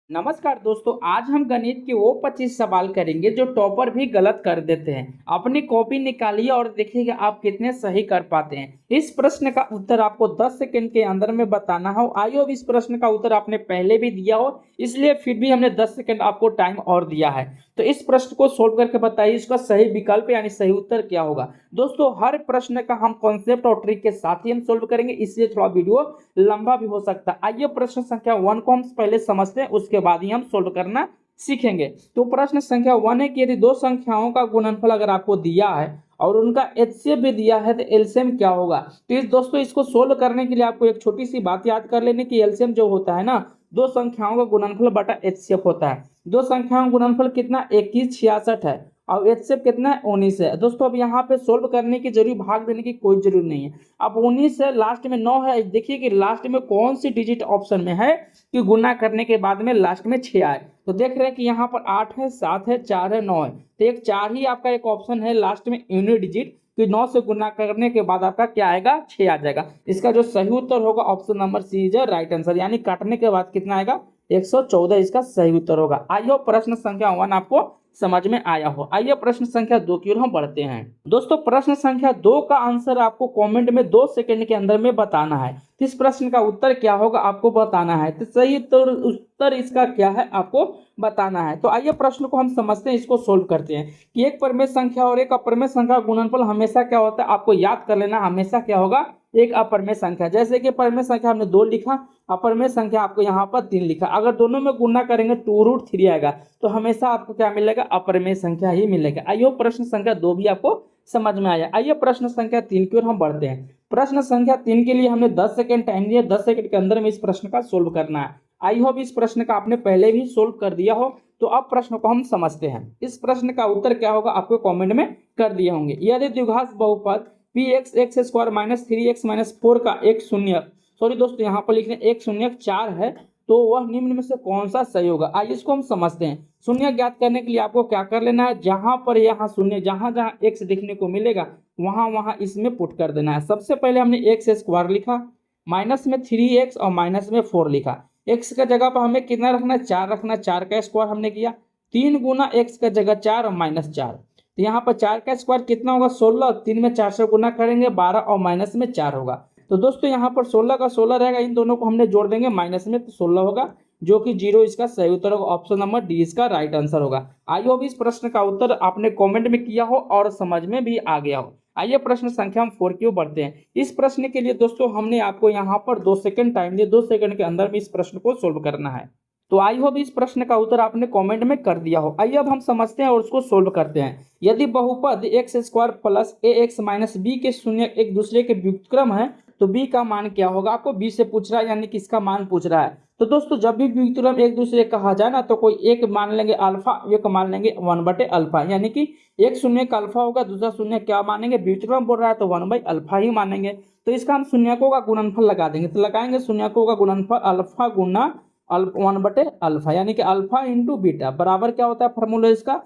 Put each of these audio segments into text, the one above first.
नमस्कार दोस्तों, आज हम गणित के वो 25 सवाल करेंगे जो टॉपर भी गलत कर देते हैं। अपनी कॉपी निकालिए और देखिएगा आप कितने सही कर पाते हैं। इस प्रश्न का उत्तर आपको 10 सेकंड के अंदर में बताना हो। आई होप इस प्रश्न का उत्तर आपने पहले भी दिया हो, इसलिए फिर भी हमने 10 सेकंड आपको टाइम और दिया है। तो इस प्रश्न को सोल्व करके बताइए इसका सही विकल्प यानी सही उत्तर क्या होगा। दोस्तों, हर प्रश्न का हम कॉन्सेप्ट और ट्रिक के साथ ही हम सोल्व करेंगे, इसलिए थोड़ा वीडियो लंबा भी हो सकता है। आइए प्रश्न संख्या 1 को हम पहले समझते हैं, उसके बाद ही हम सोल्व करना सीखेंगे। तो प्रश्न संख्या 1 है कि यदि दो संख्याओं का गुणनफल अगर आपको दिया है और उनका एचसीएफ भी दिया है तो एलसीएम क्या होगा। तो इस दोस्तों इसको सोल्व करने के लिए आपको एक छोटी सी बात याद कर लेने की एलसीएम जो होता है ना, दो संख्याओं का गुणनफल बटा एचसीएफ होता है। दो संख्याओं का गुणनफल कितना 2166 है और एचसीएफ कितना है 19 है। दोस्तों अब यहाँ पे सोल्व करने की जरूरी भाग देने की कोई जरूरत नहीं है। अब 19 है, लास्ट में 9 है, देखिए कि लास्ट में कौन सी डिजिट ऑप्शन में है कि गुना करने के बाद में लास्ट में 6 आए। तो देख रहे हैं कि यहाँ पर 8 है, 7 है, 4 है, 9 है, तो एक 4 ही आपका एक ऑप्शन है लास्ट में यूनिट डिजिट कि 9 से गुना करने के बाद आपका क्या आएगा 6 आ जाएगा। इसका जो सही उत्तर होगा option number C is right answer, यानी काटने के बाद कितना आएगा 114 इसका सही उत्तर होगा। आइए प्रश्न संख्या 1 आपको समझ में आया हो। आइए प्रश्न संख्या 2 की ओर हम बढ़ते हैं। दोस्तों प्रश्न संख्या 2 का आंसर आपको कमेंट में 2 सेकंड के अंदर में बताना है। इस प्रश्न का उत्तर क्या होगा आपको बताना है। तो सही उत्तर इसका क्या है आपको बताना है। तो आइए प्रश्न को हम समझते हैं, इसको सोल्व करते हैं कि एक परिमेय संख्या और एक अपरिमेय संख्या का गुणनफल हमेशा क्या होता है आपको याद कर लेना, हमेशा क्या होगा एक अपरिमेय संख्या। जैसे कि परिमेय संख्या हमने 2 लिखा, अपरिमेय संख्या आपको यहाँ पर 3 लिखा, अगर दोनों में गुणा करेंगे 2√3 आएगा तो हमेशा आपको क्या मिलेगा अपरिमेय संख्या ही मिलेगा। आइए प्रश्न संख्या 2 भी आपको समझ में आया। आइए प्रश्न संख्या 3 की ओर हम बढ़ते हैं। प्रश्न संख्या 3 के लिए हमने 10 सेकंड टाइम दिया, 10 सेकंड के अंदर में इस प्रश्न का सोल्व करना है। आई होप इस प्रश्न का आपने पहले भी सोल्व कर दिया हो। तो अब प्रश्न को हम समझते हैं। इस प्रश्न का उत्तर क्या होगा आपको कमेंट में कर दिए होंगे। यदि द्विघात बहुपद P x x square minus 3x minus 4 का एक शून्य, सॉरी दोस्तों यहाँ पर लिख रहे हैं 1 शून्य 4 है, तो वह निम्न में से कौन सा सही होगा। आइए इसको हम समझते हैं। शून्य ज्ञात करने के लिए आपको क्या कर लेना है, जहां पर यहाँ शून्य जहां जहां एक्स देखने को मिलेगा वहां वहां इसमें पुट कर देना है। सबसे पहले हमने एक्स स्क्वायर लिखा, माइनस में 3x और माइनस में 4 लिखा। एक्स का जगह पर हमें कितना रखना है 4 रखना, 4 का स्क्वायर हमने किया, 3 गुना एक्स का जगह 4 और माइनस 4। तो यहाँ पर 4 का स्क्वायर कितना होगा 16, 3 में 4 से गुना करेंगे 12 और माइनस में 4 होगा। तो दोस्तों यहाँ पर 16 का 16 रहेगा, इन दोनों को हमने जोड़ देंगे माइनस में तो 16 होगा, जो कि 0 इसका सही उत्तर होगा। ऑप्शन नंबर डी इसका राइट आंसर होगा। आई होप इस प्रश्न का उत्तर आपने कमेंट में किया हो और समझ में भी आ गया हो। आइए प्रश्न संख्या हम 4 की ओर बढ़ते हैं। इस प्रश्न के लिए दोस्तों हमने आपको यहाँ पर 2 सेकंड टाइम दिया, 2 सेकंड के अंदर में इस प्रश्न को सोल्व करना है। तो आई होप इस प्रश्न का उत्तर आपने कमेंट में कर दिया हो। आइए अब हम समझते हैं और उसको सोल्व करते हैं। यदि बहुपद एक्स स्क्वायर प्लस ए एक्स माइनस बी के शून्य एक दूसरे के व्युत्क्रम है तो बी का मान क्या होगा। आपको बी से पूछ रहा है, यानी किसका मान पूछ रहा है। तो दोस्तों जब भी व्युत्क्रम एक दूसरे कहा जाए ना तो कोई एक मान लेंगे अल्फा, एक मान लेंगे 1/अल्फा, यानी कि एक शून्य का अल्फा होगा, दूसरा शून्य क्या मानेंगे व्युत्क्रम बोल रहा है तो 1/अल्फा ही मानेंगे। तो इसका हम शून्यकों का गुणनफल लगा देंगे। तो लगाएंगे शून्यकों का गुणनफल अल्फा गुना 1/अल्फा, यानी कि अल्फा इंटू बीटा बराबर क्या होता है फॉर्मूला इसका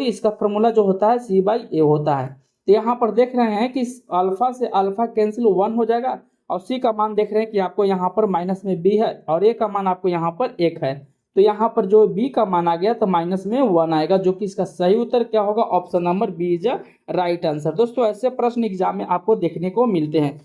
इसका फॉर्मूला जो होता है C/A होता है। तो यहाँ पर देख रहे हैं कि अल्फा से अल्फा कैंसिल 1 हो जाएगा और सी का मान देख रहे हैं कि आपको यहाँ पर माइनस में बी है और ए का मान आपको यहाँ पर 1 है। तो यहाँ पर जो बी का मान आ गया तो माइनस में 1 आएगा, जो कि इसका सही उत्तर क्या होगा option number B is right answer. दोस्तों ऐसे प्रश्न एग्जाम में आपको देखने को मिलते हैं।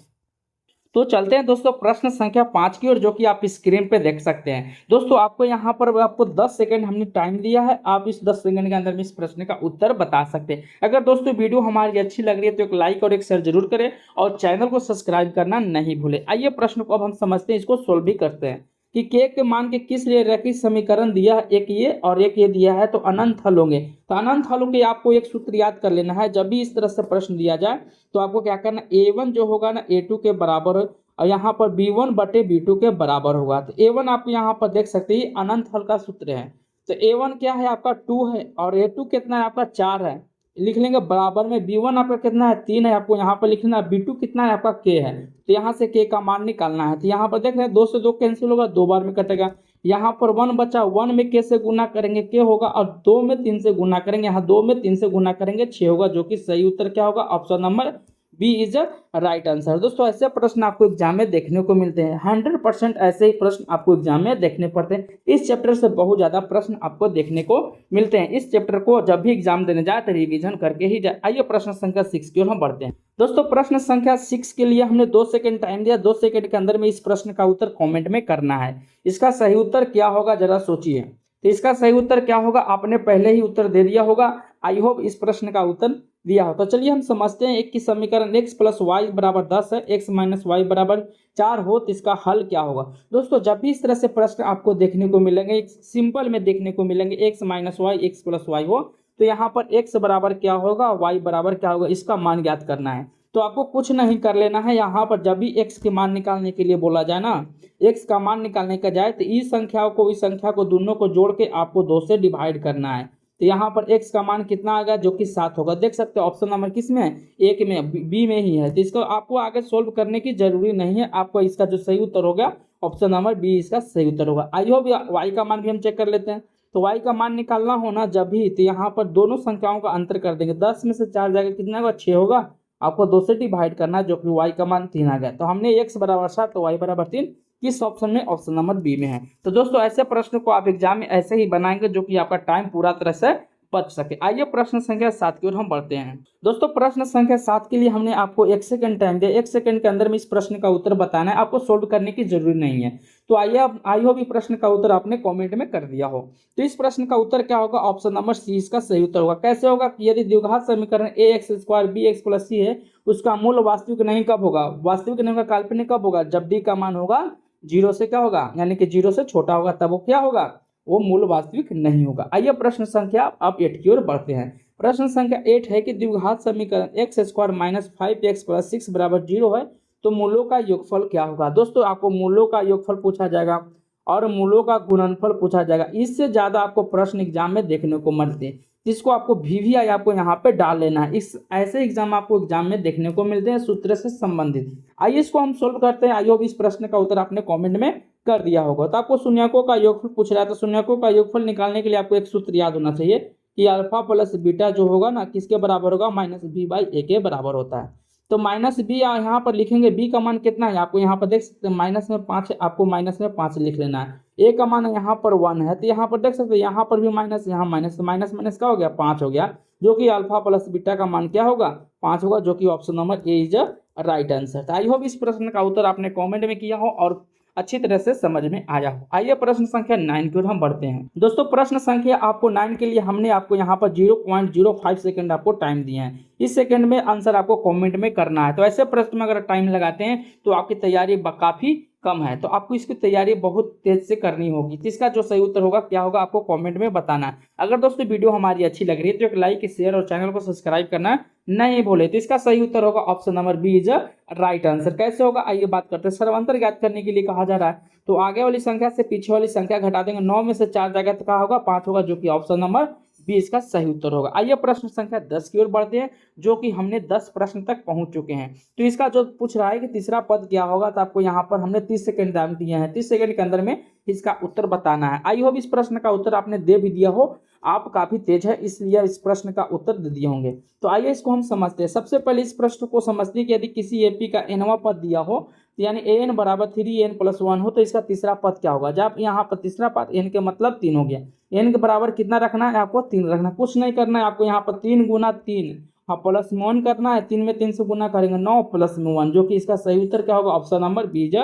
तो चलते हैं दोस्तों प्रश्न संख्या 5 की ओर, जो कि आप स्क्रीन पे देख सकते हैं। दोस्तों आपको यहाँ पर आपको 10 सेकंड हमने टाइम दिया है, आप इस 10 सेकंड के अंदर में इस प्रश्न का उत्तर बता सकते हैं। अगर दोस्तों वीडियो हमारी अच्छी लग रही है तो एक लाइक और एक शेयर जरूर करें और चैनल को सब्सक्राइब करना नहीं भूलें। आइए प्रश्न को अब हम समझते हैं, इसको सोल्व भी करते हैं कि के मान के किस लिए रैखिक समीकरण दिया है, एक ये और एक ये दिया है, तो अनंत हल होंगे। तो अनंत हल होंगे आपको एक सूत्र याद कर लेना है। जब भी इस तरह से प्रश्न दिया जाए तो आपको क्या करना, A1 जो होगा ना A2 के बराबर और यहाँ पर B1/B2 के बराबर होगा। तो A1 आप यहाँ पर देख सकते हैं अनंत हल का सूत्र है। तो A1 क्या है आपका 2 है और A2 कितना है आपका 4 है, लिख लेंगे बराबर में। B1 आपका कितना है 3 है, आपको यहाँ पर लिखना है। B2 कितना है आपका K है, तो यहाँ से K का मान निकालना है। तो यहाँ पर देख रहे हैं 2 से 2 कैंसिल होगा, 2 बार में कटेगा। यहाँ पर 1 बचा, 1 में K से गुना करेंगे K होगा और 2 में 3 से गुना करेंगे, यहाँ 2 में 3 से गुना करेंगे 6 होगा, जो कि सही उत्तर क्या होगा option number B is a right answer. दोस्तों ऐसे प्रश्न आपको एग्जाम में देखने को मिलते हैं, 100% ऐसे ही प्रश्न आपको एग्जाम में देखने पड़ते हैं। इस चैप्टर से बहुत ज़्यादा प्रश्न आपको देखने को मिलते हैं। इस चैप्टर को जब भी एग्जाम देने जाए तो रिवीजन करके ही जाए। आइए प्रश्न संख्या 6 की ओर हम बढ़ते हैं। दोस्तों प्रश्न संख्या 6 के लिए हमने 2 सेकंड टाइम दिया, 2 सेकंड के अंदर में इस प्रश्न का उत्तर कमेंट में करना है। इसका सही उत्तर क्या होगा जरा सोचिए। तो इसका सही उत्तर क्या होगा, आपने पहले ही उत्तर दे दिया होगा। आई होप इस प्रश्न का उत्तर दिया हो। तो चलिए हम समझते हैं। एक की समीकरण x प्लस वाई बराबर 10 है, x माइनस वाई बराबर 4 हो तो इसका हल क्या होगा। दोस्तों जब भी इस तरह से प्रश्न आपको देखने को मिलेंगे, एक सिंपल में देखने को मिलेंगे x minus Y X plus Y हो, तो यहाँ पर x बराबर क्या होगा, y बराबर क्या होगा, इसका मान ज्ञात करना है। तो आपको कुछ नहीं कर लेना है। यहाँ पर जब भी x के मान निकालने के लिए बोला जाए ना, x का मान निकालने का जाए तो इस संख्याओं को इस संख्या को दोनों को जोड़ के आपको 2 से डिवाइड करना है। तो यहाँ पर x का मान कितना आएगा, जो कि 7 होगा। देख सकते हो ऑप्शन नंबर किस में है, एक में, बी में ही है। तो इसको आपको आगे सोल्व करने की जरूरी नहीं है। आपको इसका जो सही उत्तर होगा ऑप्शन नंबर बी इसका सही उत्तर होगा। आई होप y का मान भी हम चेक कर लेते हैं। तो y का मान निकालना होना जब भी, तो यहाँ पर दोनों संख्याओं का अंतर कर देंगे। 10 में से 4 जाएगा कितना होगा, 6 होगा। आपको 2 से डिवाइड करना है, जो कि y का मान 3 आ गया। तो हमने x बराबर 7 तो y बराबर 3 किस ऑप्शन में, ऑप्शन नंबर बी में है। तो दोस्तों ऐसे प्रश्न को आप एग्जाम में ऐसे ही बनाएंगे जो कि आपका टाइम पूरा तरह से बच सके। आइए प्रश्न संख्या 7 की ओर हम बढ़ते हैं। दोस्तों प्रश्न संख्या 7 के लिए हमने आपको 1 सेकंड टाइम दिया। 1 सेकंड के अंदर में इस प्रश्न का उत्तर बताना है, आपको सोल्व करने की जरूरी नहीं है। तो आइए आई होप प्रश्न का उत्तर आपने कमेंट में कर दिया हो। तो इस प्रश्न का उत्तर क्या होगा, ऑप्शन नंबर सी इसका सही उत्तर होगा। कैसे होगा कि यदि द्विघात समीकरण A X square B X plus C है, उसका मूल वास्तविक नहीं कब होगा, वास्तविक नहीं होगा, काल्पनिक कब होगा, जब डी का मान होगा 0 से क्या होगा, यानी कि 0 से छोटा होगा, तब वो क्या होगा, वो मूल वास्तविक नहीं होगा। आइए प्रश्न संख्या आप 8 की ओर बढ़ते हैं। प्रश्न संख्या 8 है कि द्विघात समीकरण x square minus 5x plus 6 बराबर 0 है, तो मूलों का योगफल क्या होगा। दोस्तों आपको मूलों का योगफल पूछा जाएगा और मूलों का गुणनफल पूछा जाएगा। इससे ज्यादा आपको प्रश्न एग्जाम में देखने को मिलते हैं, जिसको आपको VVI आपको यहाँ पे डाल लेना है। इस ऐसे एग्जाम आपको एग्जाम में देखने को मिलते हैं सूत्र से संबंधित। आइए इसको हम सोल्व करते हैं। आइए इस प्रश्न का उत्तर आपने कमेंट में कर दिया होगा। तो आपको शून्यकों का योगफल पूछ रहा है, तो शून्यकों का योगफल निकालने के लिए आपको एक सूत्र याद होना चाहिए कि अल्फा प्लस बीटा जो होगा ना, किसके बराबर होगा, माइनस बी बाई ए के बराबर होता है। तो माइनस बी यहाँ पर लिखेंगे, बी का मान कितना है आपको यहाँ पर देख सकते हैं, माइनस में 5 है, आपको माइनस में 5 लिख लेना है। ए का मान यहाँ पर 1 है, तो यहाँ पर देख सकते हैं, यहाँ पर भी माइनस, यहाँ माइनस, माइनस माइनस क्या हो गया, 5 हो गया, जो कि अल्फा प्लस बीटा का मान क्या होगा, 5 होगा, जो कि option number A is a right answer. तो आई होप इस प्रश्न का उत्तर आपने कॉमेंट में किया हो और अच्छी तरह से समझ में आया हो। आइए प्रश्न संख्या 9 की ओर हम बढ़ते हैं। दोस्तों प्रश्न संख्या आपको 9 के लिए हमने आपको यहाँ पर 0.05 सेकंड आपको टाइम दिए हैं। इस सेकंड में आंसर आपको कमेंट में करना है। तो ऐसे प्रश्न में अगर टाइम लगाते हैं तो आपकी तैयारी काफी कम है, तो आपको इसकी तैयारी बहुत तेज से करनी होगी। तो इसका जो सही उत्तर होगा क्या होगा, आपको कमेंट में बताना है। अगर दोस्तों वीडियो हमारी अच्छी लग रही है तो एक लाइक, शेयर और चैनल को सब्सक्राइब करना नहीं भूले। तो इसका सही उत्तर होगा option number B is right answer. कैसे होगा आइए बात करते हैं। सर्वांतर ज्ञात करने के लिए कहा जा रहा है, तो आगे वाली संख्या से पीछे वाली संख्या घटा देंगे। 9 में से 4 जाएगा तो क्या होगा, 5 होगा, जो कि ऑप्शन नंबर बी इसका सही उत्तर होगा। आइए प्रश्न संख्या 10 की ओर बढ़ते हैं, जो कि हमने 10 प्रश्न तक पहुंच चुके हैं। तो इसका जो पूछ रहा है कि तीसरा पद क्या होगा, तो आपको यहाँ पर हमने 30 सेकंड टाइम दिए हैं। 30 सेकंड के अंदर में इसका उत्तर बताना है। आई होप इस प्रश्न का उत्तर आपने दे भी दिया हो। आप काफी तेज है इसलिए इस प्रश्न का उत्तर दे दिए होंगे। तो आइए इसको हम समझते हैं। सबसे पहले इस प्रश्न को समझते हैं कि यदि किसी एपी का nवां पद दिया हो, यानी an बराबर 3n प्लस 1 हो, तो इसका तीसरा पद क्या होगा। जब यहाँ पर तीसरा पद n के मतलब 3 हो गया, n के बराबर कितना रखना है आपको, 3 रखना, कुछ नहीं करना है आपको। यहाँ पर 3 गुना 3 हाँ प्लस में 1 करना है, 3 में 3 से गुना करेंगे 9 प्लस में 1, जो कि इसका सही उत्तर क्या होगा, option number B is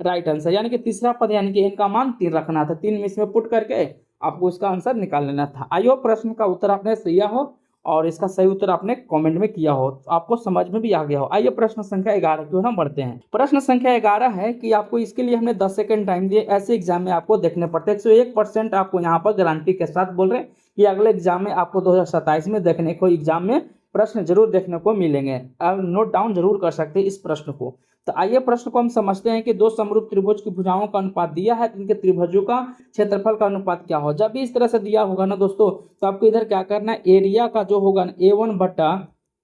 right answer. यानी कि तीसरा पद यानी कि n का मान 3 रखना था, 3 में इसमें पुट करके आपको इसका आंसर निकाल लेना था। आइए प्रश्न का उत्तर आपने दिया हो और इसका सही उत्तर आपने कमेंट में किया हो, तो आपको समझ में भी आ गया हो। आइए प्रश्न संख्या 11 की ओर हम बढ़ते हैं। प्रश्न संख्या 11 है कि आपको इसके लिए हमने 10 सेकंड टाइम दिए। ऐसे एग्जाम में आपको देखने पड़ते हैं। 101% आपको यहाँ पर गारंटी के साथ बोल रहे हैं कि अगले एग्जाम में आपको 2027 में देखने को एग्जाम में प्रश्न जरूर देखने को मिलेंगे। आप नोट डाउन जरूर कर सकते हैं इस प्रश्न को। तो आइए प्रश्न को हम समझते हैं कि दो समरूप त्रिभुज की भुजाओं का अनुपात दिया है, इनके त्रिभुजों का क्षेत्रफल का अनुपात क्या हो। जब भी इस तरह से दिया होगा ना दोस्तों, तो आपको इधर क्या करना है, एरिया का जो होगा ना A1 बटा,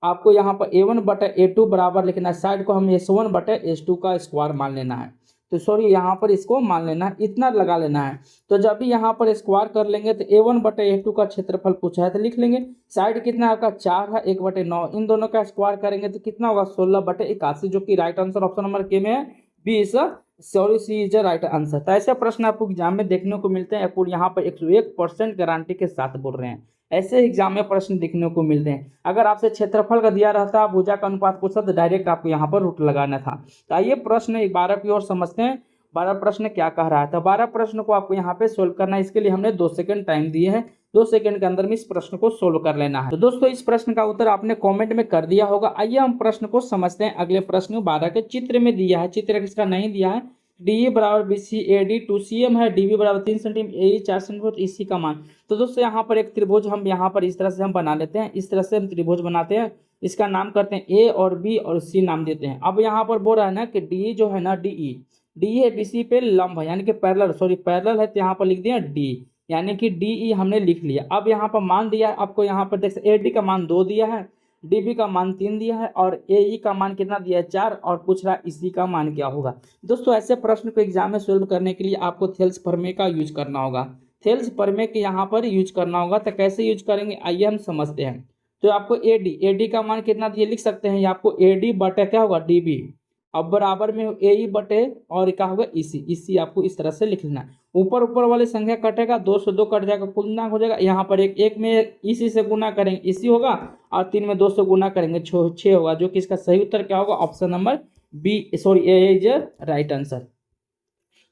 आपको यहाँ पर A1 बटा A2 बराबर लिखना है, साइड को हम S1 बटा S2 का स्क्वायर मान लेना है। तो सॉरी यहाँ पर इसको मान लेना है, इतना लगा लेना है। तो जब भी यहाँ पर स्क्वायर कर लेंगे तो A1/A2 का क्षेत्रफल पूछा है तो लिख लेंगे। साइड कितना है आपका 4 है, 1/9, इन दोनों का स्क्वायर करेंगे तो कितना होगा 16/81, जो कि राइट आंसर ऑप्शन नंबर के में है, B is sorry C is right answer. तो ऐसे प्रश्न आपको एग्जाम में देखने को मिलते हैं, और यहाँ पर 101% गारंटी के साथ बोल रहे हैं। ऐसे एग्जाम में प्रश्न देखने को मिलते हैं। अगर आपसे क्षेत्रफल का दिया रहता, भुजा का अनुपात पूछता तो डायरेक्ट आपको यहाँ पर रूट लगाना था। तो आइए प्रश्न 12 की ओर समझते हैं। 12 प्रश्न क्या कह रहा है। तो 12 प्रश्न को आपको यहाँ पे सोल्व करना है। इसके लिए हमने 2 सेकंड टाइम दिए हैं। 2 सेकंड के अंदर में इस प्रश्न को सोल्व कर लेना है। तो दोस्तों इस प्रश्न का उत्तर आपने कमेंट में कर दिया होगा। आइए हम प्रश्न को समझते हैं। अगले प्रश्न 12 के चित्र में दिया है, चित्र किसका नहीं दिया है। डी बराबर B C A D 2 cm है, डी बी बराबर 3 सेंटीमीटर, ए 4 सेंटीमीटर, इसी का मान। तो दोस्तों यहाँ पर एक त्रिभुज हम यहाँ पर इस तरह से हम बना लेते हैं। इस तरह से हम त्रिभुज बनाते हैं, इसका नाम करते हैं ए और बी और सी नाम देते हैं। अब यहाँ पर बोल रहा है ना कि डी जो है ना डी है बीसी पे लंब है, यानी कि पैरेलल, सॉरी पैरेलल है, तो यहाँ पर लिख दिया डी, यानी कि डी हमने लिख लिया। अब यहाँ पर मान दिया है आपको, यहाँ पर देख सकते ए डी का मान 2 दिया है, डीबी का मान 3 दिया है, और ए का मान कितना दिया है 4, और पूछ रहा है इसी का मान क्या होगा। दोस्तों ऐसे प्रश्न को एग्जाम में सोल्व करने के लिए आपको थेल्स प्रमेय का यूज करना होगा। थेल्स प्रमेय के यहाँ पर यूज करना होगा। तो कैसे यूज करेंगे आइए हम समझते हैं। तो आपको एडी का मान कितना दिए लिख सकते हैं, आपको एडी बटे क्या होगा डीबी, अब बराबर में ए बटे और क्या होगा इसी आपको इस तरह से लिख लेना है। ऊपर ऊपर वाली संख्या कटेगा, 2 से 2 कट जाएगा, कुल गुना हो जाएगा। यहाँ पर एक में इसी से गुना करेंगे इसी होगा, और 3 में 2 से गुना करेंगे 6 होगा, जो कि इसका सही उत्तर क्या होगा option number B sorry A is right answer.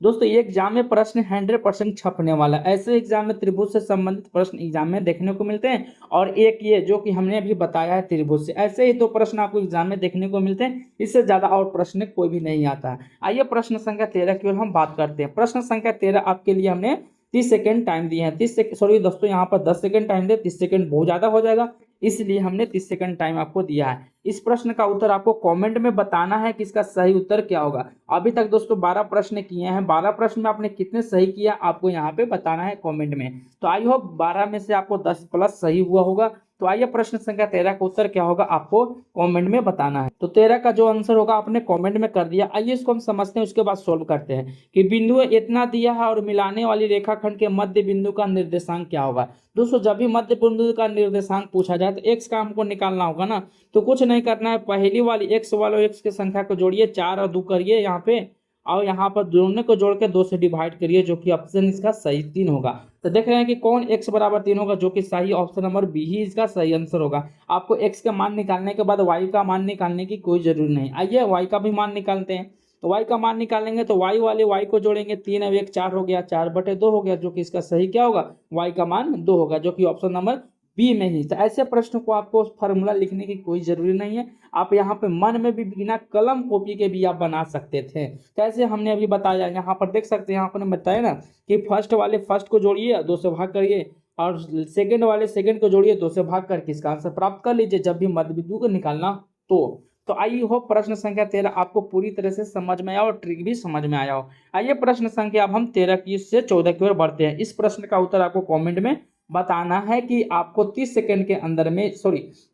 दोस्तों ये एग्जाम में प्रश्न 100% छपने वाला है। ऐसे एग्जाम में त्रिभुज से संबंधित प्रश्न एग्जाम में देखने को मिलते हैं, और एक ये जो कि हमने अभी बताया है त्रिभुज से, ऐसे ही 2 प्रश्न आपको एग्जाम में देखने को मिलते हैं। इससे ज्यादा और प्रश्न कोई भी नहीं आता है। आइए प्रश्न संख्या 13 की ओर हम बात करते हैं। प्रश्न संख्या 13 आपके लिए हमने 30 सेकंड टाइम दिए हैं। 30 सेकंड सॉरी दोस्तों यहाँ पर 10 सेकंड टाइम दे, 30 सेकंड बहुत ज्यादा हो जाएगा, इसलिए हमने 30 सेकंड टाइम आपको दिया है। इस प्रश्न का उत्तर आपको कमेंट में बताना है कि इसका सही उत्तर क्या होगा। अभी तक दोस्तों 12 प्रश्न किए हैं, 12 प्रश्न में आपने कितने सही किया आपको यहाँ पे बताना है कमेंट में। तो आई होप 12 में से आपको 10 प्लस सही हुआ होगा। तो आइए प्रश्न संख्या 13 का उत्तर क्या होगा आपको कमेंट में बताना है। तो 13 का जो आंसर होगा आपने कमेंट में कर दिया। आइए इसको हम समझते हैं, उसके बाद सोल्व करते हैं कि बिंदु इतना दिया है और मिलाने वाली रेखाखंड के मध्य बिंदु का निर्देशांक क्या होगा। दोस्तों जब भी मध्य बिंदु का निर्देशांक पूछा जाए तो एक्स का हमको निकालना होगा ना, तो कुछ नहीं करना है, पहली वाली एक्स वाले एक्स की संख्या को जोड़िए, 4 और 2 करिए यहाँ पे, और यहाँ पर दोनों को जोड़ के 2 से डिवाइड करिए, जो कि ऑप्शन इसका सही 3 होगा। तो देख रहे हैं कि कौन x बराबर 3 होगा, जो कि सही ऑप्शन नंबर बी ही इसका सही आंसर होगा। आपको x का मान निकालने के बाद y का मान निकालने की कोई जरूरी नहीं। आइए y का भी मान निकालते हैं। तो y का मान निकालेंगे तो y वाले y को जोड़ेंगे, 3 और 1 4 हो गया, 4/2 हो गया, जो कि इसका सही क्या होगा y का मान 2 होगा, जो कि ऑप्शन नंबर बी में ही। तो ऐसे प्रश्न को आपको फार्मूला लिखने की कोई जरूरी नहीं है, आप यहाँ पे मन में भी बिना कलम कॉपी के भी आप बना सकते थे। कैसे हमने अभी बताया, यहाँ पर देख सकते हैं, यहाँ पर बताया ना कि फर्स्ट वाले फर्स्ट को जोड़िए, 2 से भाग करिए, और सेकंड वाले सेकंड को जोड़िए, 2 से भाग करके इसका आंसर प्राप्त कर लीजिए जब भी मध्य बिंदु को निकालना। तो आई होप प्रश्न संख्या 13 आपको पूरी तरह से समझ में आया और ट्रिक भी समझ में आया हो। आइए प्रश्न संख्या अब हम 13 की से 14 की ओर बढ़ते हैं। इस प्रश्न का उत्तर आपको कमेंट में बताना है कि आपको 30 सेकंड के अंदर में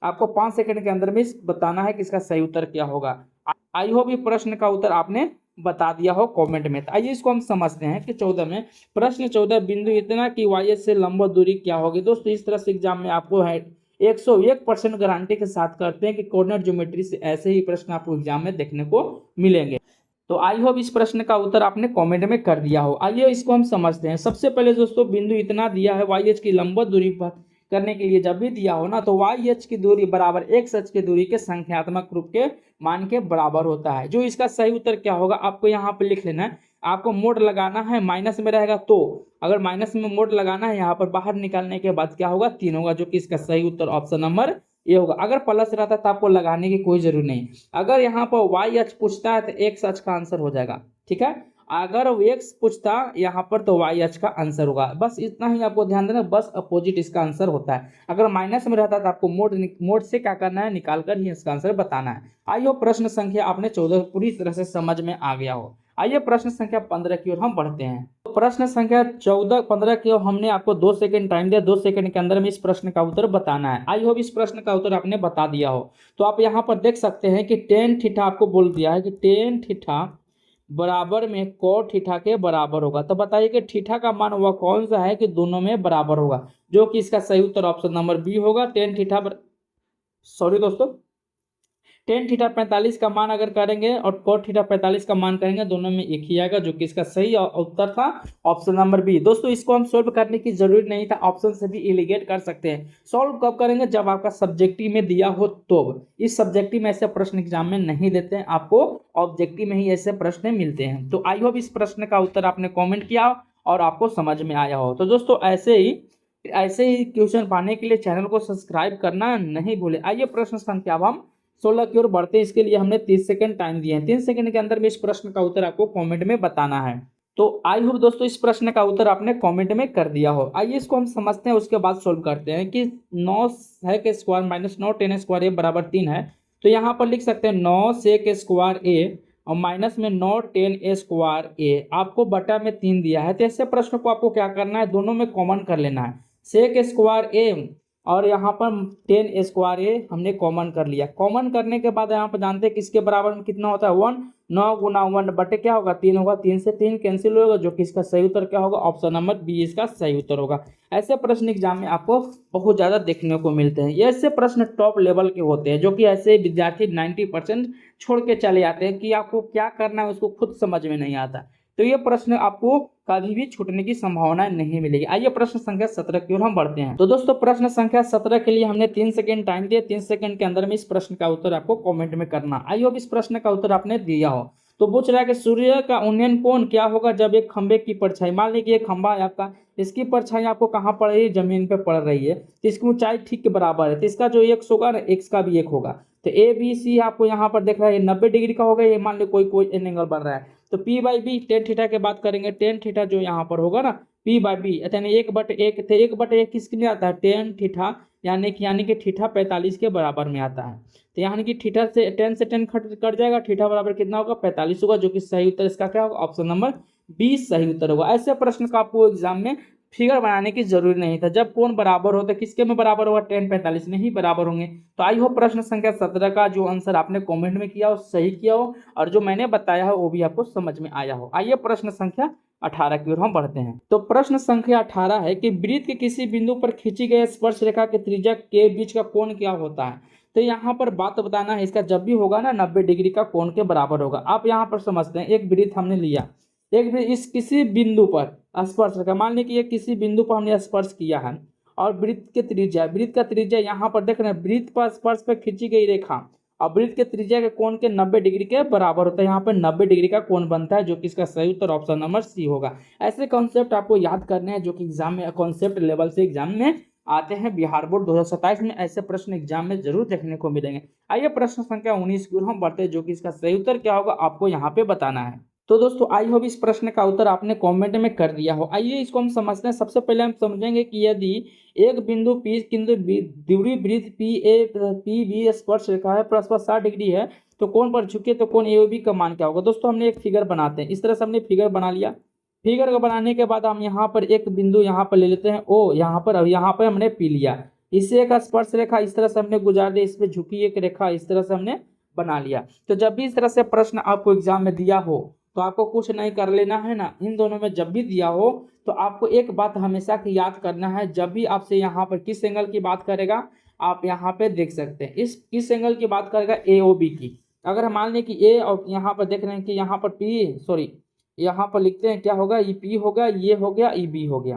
आपको 5 सेकंड के अंदर में बताना है कि इसका सही उत्तर क्या होगा। आई होप ये प्रश्न का उत्तर आपने बता दिया हो कमेंट में। तो आइए इसको हम समझते हैं कि 14 में प्रश्न 14 बिंदु इतना कि वाई से लंबवत दूरी क्या होगी। दोस्तों इस तरह से एग्जाम में आपको है 101% गारंटी के साथ करते हैं कि कोऑर्डिनेट ज्योमेट्री से ऐसे ही प्रश्न आपको एग्जाम में देखने को मिलेंगे। तो आई होप इस प्रश्न का उत्तर आपने कमेंट में कर दिया हो। आइए इसको हम समझते हैं। सबसे पहले दोस्तों बिंदु इतना दिया है, वाई एच की लंबवत दूरी पर करने के लिए जब भी दिया हो ना, तो वाई एच की दूरी बराबर एक्स एच की दूरी के संख्यात्मक रूप के मान के बराबर होता है। जो इसका सही उत्तर क्या होगा आपको यहाँ पे लिख लेना है। आपको मोड लगाना है, माइनस में रहेगा तो अगर माइनस में मोड लगाना है, यहाँ पर बाहर निकालने के बाद क्या होगा 3 होगा, जो कि इसका सही उत्तर ऑप्शन नंबर ये होगा। अगर प्लस रहता तो आपको लगाने की कोई जरूरत नहीं। अगर यहाँ पर वाई एच पूछता है तो एक्स एच का आंसर हो जाएगा, ठीक है। अगर एक्स पूछता यहाँ पर तो वाई एच का आंसर होगा। बस इतना ही आपको ध्यान देना, बस अपोजिट इसका आंसर होता है। अगर माइनस में रहता तो आपको मोड से क्या करना है, निकाल कर ही इसका आंसर बताना है। आइए प्रश्न संख्या आपने 14 पूरी तरह से समझ में आ गया हो। आइए प्रश्न संख्या 15 की ओर हम बढ़ते हैं। तो प्रश्न संख्या 15 की ओर हमने आपको 2 सेकंड टाइम दिया, 2 सेकंड के अंदर में इस प्रश्न का उत्तर बताना है। आई होप इस प्रश्न का उत्तर आपने बता दिया हो। तो आप यहाँ पर देख सकते हैं कि टेन थीटा आपको बोल दिया है कि टेन थीटा बराबर में cot थीटा के बराबर होगा। तो बताइए कि थीटा का मान वह कौन सा है कि दोनों में बराबर होगा, जो कि इसका सही उत्तर ऑप्शन नंबर बी होगा। टेन थीटा सॉरी दोस्तों, टेन थीटा 45 का मान अगर करेंगे और कोट थीटा 45 का मान करेंगे, दोनों में एक ही आएगा, जो कि इसका सही उत्तर था ऑप्शन नंबर बी। दोस्तों इसको हम सोल्व करने की जरूरत नहीं था, ऑप्शन से भी इलिगेट कर सकते हैं। सोल्व कब करेंगे, जब आपका सब्जेक्टिव में दिया हो तो। इस सब्जेक्टिव में ऐसे प्रश्न एग्जाम में नहीं देते हैं, आपको ऑब्जेक्टिव में ही ऐसे प्रश्न मिलते हैं। तो आई होप इस प्रश्न का उत्तर आपने कॉमेंट किया और आपको समझ में आया हो। तो दोस्तों ऐसे ही क्वेश्चन पाने के लिए चैनल को सब्सक्राइब करना नहीं भूले। आइए प्रश्न संख्या अब हम 16 की ओर बढ़ते हैं। इसके लिए हमने 30 सेकंड टाइम दिए हैं। 3 सेकंड के अंदर में इस प्रश्न का उत्तर आपको कमेंट में बताना है। तो आई होप दोस्तों इस प्रश्न का उत्तर आपने कमेंट में कर दिया हो। आइए इसको हम समझते हैं, उसके बाद सोल्व करते हैं कि 9 है के स्क्वायर माइनस 9 10 स्क्वायर ए बराबर 3 है। तो यहाँ पर लिख सकते हैं 9 सेक स्क्वायर ए और माइनस में 9 10 ए स्क्वायर ए, आपको बटा में 3 दिया है। तो ऐसे प्रश्न को आपको क्या करना है, दोनों में कॉमन कर लेना है। सेक स्क्वायर ए और यहाँ पर 10 स्क्वायर ए हमने कॉमन कर लिया। कॉमन करने के बाद यहाँ पर जानते हैं किसके बराबर में कितना होता है 1, 9 गुना 1 बटे क्या होगा 3 होगा, 3 से 3 कैंसिल होगा, जो कि इसका सही उत्तर क्या होगा, ऑप्शन नंबर बी इसका सही उत्तर होगा। ऐसे प्रश्न एग्जाम में आपको बहुत ज़्यादा देखने को मिलते हैं। ये ऐसे प्रश्न टॉप लेवल के होते हैं, जो कि ऐसे विद्यार्थी 90% छोड़ के चले जाते हैं कि आपको क्या करना है उसको खुद समझ में नहीं आता। तो ये प्रश्न आपको कभी भी छूटने की संभावना नहीं मिलेगी। आइए प्रश्न संख्या 17 की ओर हम बढ़ते हैं। तो दोस्तों प्रश्न संख्या 17 के लिए हमने 3 सेकंड टाइम दिया। 3 सेकंड के अंदर में इस प्रश्न का उत्तर आपको कमेंट में करना। आइए अब इस प्रश्न का उत्तर आपने दिया हो। तो पूछ रहा है कि सूर्य का उन्नयन कोण क्या होगा जब एक खंबे की परछाई, मान लीजिए एक खंबा है आपका, इसकी परछाई आपको कहाँ पड़ रही है, जमीन पे पड़ रही है, तो इसकी ऊंचाई ठीक के बराबर है। तो इसका जो एक्स होगा ना, एक्स का भी एक होगा। तो ए बी सी आपको यहाँ पर देख रहा है 90 डिग्री का होगा, ये मान लो कोई एंगल बन रहा है। तो P by B tan theta की बात करेंगे, टेन थीटा जो यहाँ पर होगा ना पी बाई बी, यानी 1/1 थे, 1/1 किसके लिए आता है, टेन थीटा, यानी कि थीटा 45 के बराबर में आता है। तो यानी कि थीटा से 10 से 10 कट जाएगा, थीटा बराबर कितना होगा 45 होगा, जो कि सही उत्तर इसका क्या होगा, ऑप्शन नंबर 20 सही उत्तर होगा। ऐसे प्रश्न का आपको एग्जाम में फिगर बनाने की जरूरी नहीं था। जब कोण बराबर हो तो किसके में बराबर होगा, 10 45 में ही बराबर होंगे। तो आई होप प्रश्न संख्या 17 का जो आंसर आपने कमेंट में किया हो सही किया हो, और जो मैंने बताया हो वो भी आपको समझ में आया हो। आइए प्रश्न संख्या 18 की ओर हम बढ़ते हैं। तो प्रश्न संख्या 18 है कि वृत्त के किसी बिंदु पर खींची गई स्पर्श रेखा के त्रिज्या के बीच का कोण क्या होता है। तो यहाँ पर बात बताना है, इसका जब भी होगा ना 90 डिग्री का कोण के बराबर होगा। आप यहाँ पर समझते हैं, एक वृत्त हमने लिया, एक इस किसी बिंदु पर स्पर्श रेखा, मान लीजिए कि किसी बिंदु पर हमने स्पर्श किया है, और वृत्त के त्रिज्या, वृत्त का त्रिज्या यहाँ पर देख रहे हैं, वृत्त पर स्पर्श पर खींची गई रेखा और वृत्त के त्रिज्या के कोण के 90 डिग्री के बराबर होता है। यहाँ पर 90 डिग्री का कोण बनता है, जो कि इसका सही उत्तर ऑप्शन नंबर सी होगा। ऐसे कॉन्सेप्ट आपको याद करने हैं जो कि एग्जाम में कॉन्सेप्ट लेवल से एग्जाम में आते हैं। बिहार बोर्ड 2027 में ऐसे प्रश्न एग्जाम में जरूर देखने को मिलेंगे। आइए प्रश्न संख्या 19 की ओर हम बढ़ते हैं, जो कि इसका सही उत्तर क्या होगा आपको यहाँ पे बताना है। तो दोस्तों आई होप इस प्रश्न का उत्तर आपने कमेंट में कर दिया हो। आइए इसको हम समझते हैं। सबसे पहले हम समझेंगे कि यदि एक बिंदु P किंतु द्वितीय वृत्त पी बी स्पर्श रेखा है, परस्पर 60 डिग्री है, तो कोण पर झुके तो कोण AOB का मान क्या होगा। दोस्तों हमने एक फिगर बनाते हैं, इस तरह से हमने फिगर बना लिया। फिगर को बनाने के बाद हम यहाँ पर एक बिंदु यहाँ पर ले लेते हैं O, यहाँ पर, अब यहाँ पर हमने P लिया, इससे एक स्पर्श रेखा इस तरह से हमने गुजार दी, इस पर झुकी एक रेखा इस तरह से हमने बना लिया। तो जब भी इस तरह से प्रश्न आपको एग्जाम में दिया हो तो आपको कुछ नहीं कर लेना है ना, इन दोनों में जब भी दिया हो तो आपको एक बात हमेशा की याद करना है। जब भी आपसे यहाँ पर किस एंगल की बात करेगा, आप यहाँ पे देख सकते हैं इस किस एंगल की बात करेगा, AOB की। अगर मान लें कि A और यहाँ पर देख रहे हैं कि यहाँ पर यहाँ पर लिखते हैं क्या होगा, ये P होगा, ये हो गया, ये B हो गया।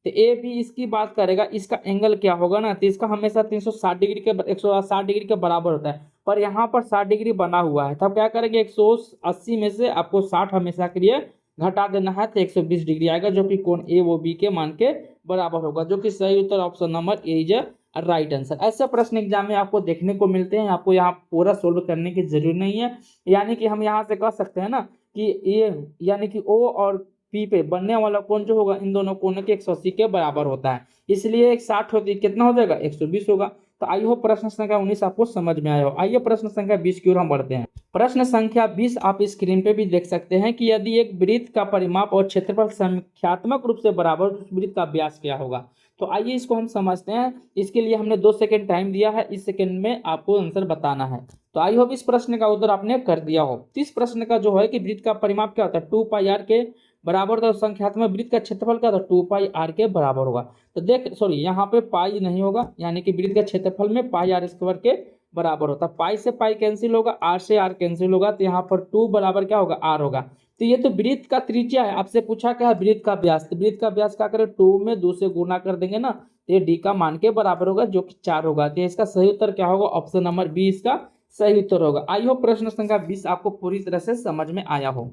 तो AB इसकी बात करेगा, इसका एंगल क्या होगा ना, तो इसका हमेशा 360 डिग्री के 160 डिग्री के बराबर होता है, पर यहाँ पर 60 डिग्री बना हुआ है। तब क्या करेंगे, 180 में से आपको 60 हमेशा के लिए घटा देना है, तो 120 डिग्री आएगा, जो कि कोण AOB के मान के बराबर होगा, जो कि सही उत्तर option number A is right answer. ऐसे प्रश्न एग्जाम में आपको देखने को मिलते हैं, आपको यहाँ पूरा सोल्व करने की जरूरत नहीं है। यानी कि हम यहाँ से कह सकते हैं ना कि ये यानी कि O और P पे बनने वाला कोण जो होगा इन दोनों कोणों के 180 के बराबर होता है, इसलिए एक 60 होती कितना हो जाएगा 120 होगा। तो आई होप प्रश्न संख्या 19 आपको समझ में आया हो। आइए प्रश्न संख्या 20 की ओर हम बढ़ते हैं। प्रश्न संख्या 20 आप स्क्रीन पे भी देख सकते हैं कि यदि एक वृत्त का परिमाप और क्षेत्रफल संख्यात्मक रूप से बराबर तो उस वृत्त का व्यास क्या होगा। तो आइए इसको हम समझते हैं। इसके लिए हमने 2 सेकंड टाइम दिया है, इस सेकंड में आपको आंसर बताना है। तो आई होप इस प्रश्न का उत्तर आपने कर दिया हो। तो इस प्रश्न का जो है कि वृत्त का परिमाप क्या होता है 2 पाई आर के बराबर, तो संख्यात्मक वृत्त का क्षेत्रफल क्या होता है 2 पाई आर के बराबर होगा। तो देख सॉरी यहाँ पे पाई नहीं होगा, यानी कि वृत्त का क्षेत्रफल में पाई आर स्क्वायर के बराबर होता है। पाई से पाई कैंसिल होगा, आर से आर कैंसिल होगा, तो यहाँ पर 2 बराबर क्या होगा आर होगा। तो ये तो वृत्त का त्रिज्या है, आपसे पूछा क्या है वृत्त का व्यास। तो वृत्त का व्यास क्या करें 2 में 2 से गुना कर देंगे ना, तो ये डी का मान के बराबर होगा जो कि 4 होगा। तो इसका सही उत्तर क्या होगा, ऑप्शन नंबर बी इसका सही उत्तर होगा। आई होप प्रश्न संख्या 20 आपको पूरी तरह से समझ में आया हो।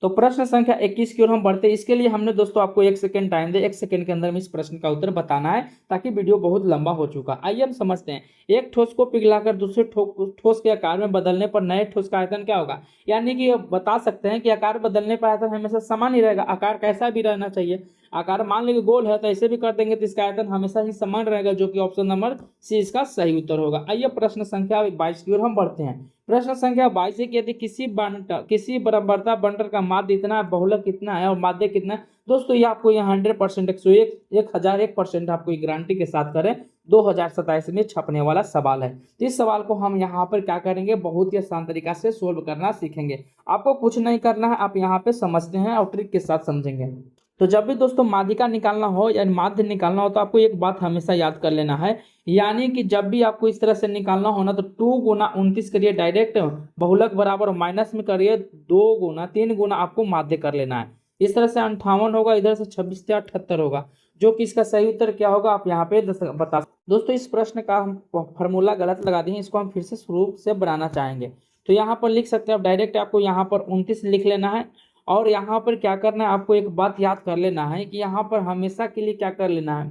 तो प्रश्न संख्या 21 की ओर हम बढ़ते हैं। इसके लिए हमने दोस्तों आपको 1 सेकंड टाइम दे, 1 सेकंड के अंदर में इस प्रश्न का उत्तर बताना है, ताकि वीडियो बहुत लंबा हो चुका। आइए हम समझते हैं। एक ठोस को पिघलाकर दूसरे ठोस के आकार में बदलने पर नए ठोस का आयतन क्या होगा। यानी कि बता सकते हैं कि आकार बदलने पर आयतन हमेशा समान ही रहेगा। आकार कैसा भी रहना चाहिए, आकार मान लीजिए गोल है तो ऐसे भी कर देंगे तो इसका आयतन हमेशा ही समान रहेगा, जो कि ऑप्शन नंबर सी इसका सही उत्तर होगा। आइए प्रश्न संख्या 22 की ओर हम बढ़ते हैं। प्रश्न संख्या 22 है कि यदि किसी बराबरता बंटर का माध्य इतना है, बहुलक कितना है और माध्य कितना है। दोस्तों ये आपको यहाँ 100% 1001% आपको गारंटी के साथ करें 2027 में छपने वाला सवाल है। तो इस सवाल को हम यहाँ पर क्या करेंगे, बहुत ही आसान तरीका से सोल्व करना सीखेंगे। आपको कुछ नहीं करना है, आप यहाँ पे समझते हैं और ट्रिक के साथ समझेंगे। तो जब भी दोस्तों माध्यिका निकालना हो या माध्य निकालना हो तो आपको एक बात हमेशा याद कर लेना है, यानी कि जब भी आपको इस तरह से निकालना हो ना तो 2 गुना 29 करिए डायरेक्ट, बहुलक बराबर माइनस में करिए 2 गुना 3 गुना आपको माध्य कर लेना है। इस तरह से 58 होगा, इधर से 26 से 78 होगा, जो कि इसका सही उत्तर क्या होगा आप यहाँ पे बता। दोस्तों इस प्रश्न का हम फॉर्मूला गलत लगा दिए, इसको हम फिर से शुरू से बनाना चाहेंगे। तो यहाँ पर लिख सकते हैं आप डायरेक्ट, आपको यहाँ पर 29 लिख लेना है। और यहाँ पर क्या करना है, आपको एक बात याद कर लेना है कि यहाँ पर हमेशा के लिए क्या कर लेना है,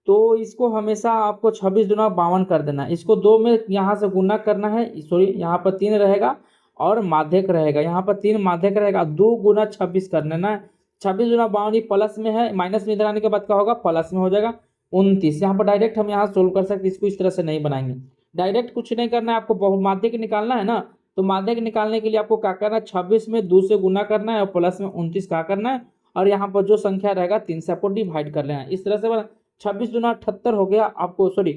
तो इसको हमेशा आपको 26 दूना 52 कर देना है। इसको 2 में यहाँ से गुना करना है, सॉरी यहाँ पर 3 रहेगा और माध्यक रहेगा, यहाँ पर 3 माध्यक रहेगा, 2 गुना 26 कर लेना है। 26 दूना 52 प्लस में है, माइनस में इधर आने के बाद क्या होगा प्लस में हो जाएगा 29। यहाँ पर डायरेक्ट हम यहाँ सोल्व कर सकते, इसको इस तरह से नहीं बनाएंगे। डायरेक्ट कुछ नहीं करना है, आपको बहुमाध्यक निकालना है ना, तो माध्यक निकालने के लिए आपको क्या करना है 26 में 2 से गुना करना है और प्लस में 29 क्या करना है, और यहाँ पर जो संख्या रहेगा 3 से आपको डिवाइड कर लेना है। इस तरह से 26 दूना 78 हो गया आपको, सॉरी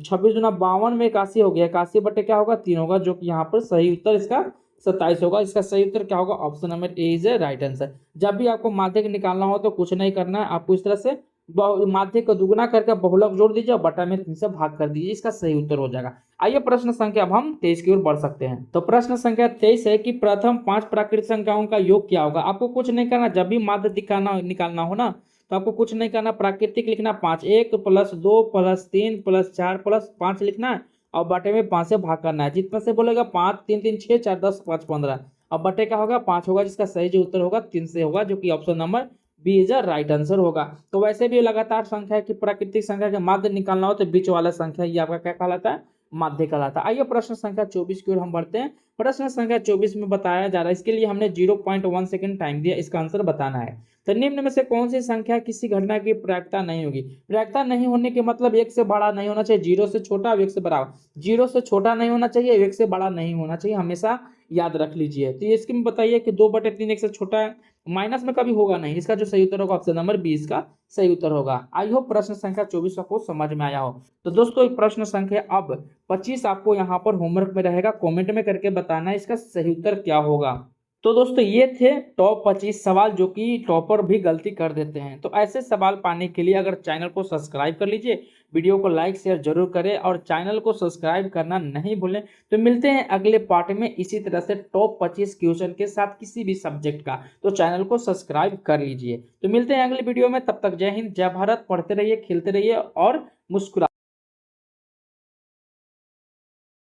26 दूना 52 में 81 हो गया, 81 बटे क्या होगा 3 होगा, जो कि यहाँ पर सही उत्तर इसका 27 होगा। इसका सही उत्तर क्या होगा, option number A is a right answer. जब भी आपको माध्यक निकालना हो तो कुछ नहीं करना है, आपको इस तरह से माध्यक को दुगुना करके बहुलक जोड़ दीजिए और बटा में 3 से भाग कर दीजिए, इसका सही उत्तर हो जाएगा। आइए प्रश्न संख्या अब हम 23 की ओर बढ़ सकते हैं। तो प्रश्न संख्या 23 है कि प्रथम 5 प्राकृतिक संख्याओं का योग क्या होगा। आपको कुछ नहीं करना, जब भी माध्य निकालना हो ना तो आपको कुछ नहीं करना, प्राकृतिक लिखना 5, 1 + 2 + 3 + 4 + 5 लिखना है और बटे में 5 से भाग करना है। जितना से बोलेगा 5 3 3 6 4 10 5 15, अब बटे क्या होगा 5 होगा, जिसका सही जो उत्तर होगा 3 से होगा, जो कि option number B is a right answer होगा। तो वैसे भी लगातार संख्या की प्राकृतिक संख्या के माध्य निकालना हो तो बीच वाला संख्या ये आपका क्या कहलाता है, माध्य कहलाता है। आइए प्रश्न संख्या 24 की ओर हम बढ़ते हैं। प्रश्न संख्या 24 में बताया जा रहा है, इसके लिए हमने 0.1 सेकंड टाइम दिया, इसका आंसर बताना है। तो निम्न में से कौन सी संख्या किसी घटना की प्रायिकता नहीं होगी। प्रायिकता नहीं होने के मतलब 1 से बड़ा नहीं होना चाहिए, 0 से छोटा 1 से बड़ा, 0 से छोटा नहीं होना चाहिए, 1 से बड़ा नहीं होना चाहिए, हमेशा याद रख लीजिए। तो इसके में बताइए कि 2/3 1 से छोटा है, माइनस में कभी होगा नहीं, इसका जो सही उत्तर होगा ऑप्शन नंबर 20 का सही उत्तर होगा। आई होप प्रश्न संख्या 24 आपको समझ में आया हो। तो दोस्तों प्रश्न संख्या अब 25 आपको यहाँ पर होमवर्क में रहेगा, कमेंट में करके बताना है इसका सही उत्तर क्या होगा। तो दोस्तों ये थे टॉप 25 सवाल जो कि टॉपर भी गलती कर देते हैं। तो ऐसे सवाल पाने के लिए अगर चैनल को सब्सक्राइब कर लीजिए, वीडियो को लाइक शेयर जरूर करें और चैनल को सब्सक्राइब करना नहीं भूलें। तो मिलते हैं अगले पार्ट में इसी तरह से टॉप 25 क्वेश्चन के साथ किसी भी सब्जेक्ट का, तो चैनल को सब्सक्राइब कर लीजिए। तो मिलते हैं अगले वीडियो में, तब तक जय हिंद जय भारत, पढ़ते रहिए खेलते रहिए और मुस्कुरा